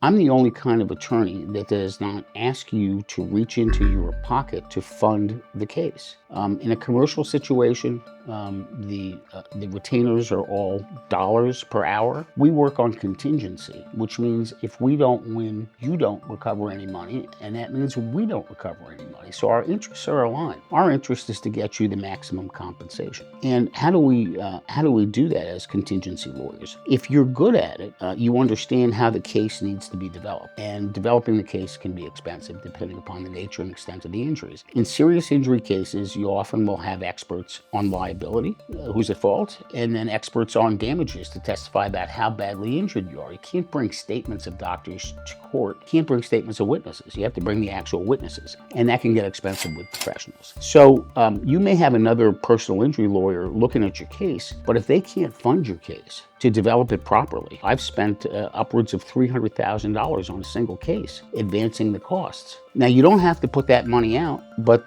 I'm the only kind of attorney that does not ask you to reach into your pocket to fund the case. In a commercial situation, the retainers are all dollars per hour. We work on contingency, which means if we don't win, you don't recover any money, and that means we don't recover any money. So our interests are aligned. Our interest is to get you the maximum compensation. And how do we do that as contingency lawyers? If you're good at it, you understand how the case needs to be developed, and developing the case can be expensive depending upon the nature and extent of the injuries. In serious injury cases, you often will have experts on liability, who's at fault, and then experts on damages to testify about how badly injured you are. You can't bring statements of doctors to court. You can't bring statements of witnesses. You have to bring the actual witnesses, and that can get expensive with professionals. So you may have another personal injury lawyer looking at your case, but if they can't fund your case to develop it properly, I've spent upwards of $300,000 on a single case, advancing the costs. Now, you don't have to put that money out, but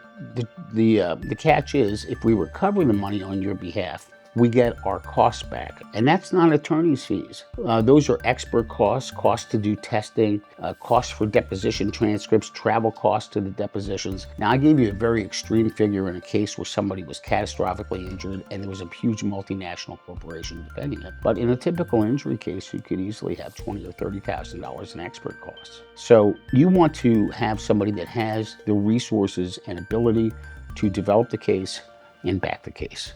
the catch is, if we recover the money on your behalf, we get our costs back. And that's not attorney's fees. Those are expert costs, costs to do testing, costs for deposition transcripts, travel costs to the depositions. Now, I gave you a very extreme figure in a case where somebody was catastrophically injured and there was a huge multinational corporation defending it. But in a typical injury case, you could easily have $20,000 or $30,000 in expert costs. So you want to have somebody that has the resources and ability to develop the case and back the case.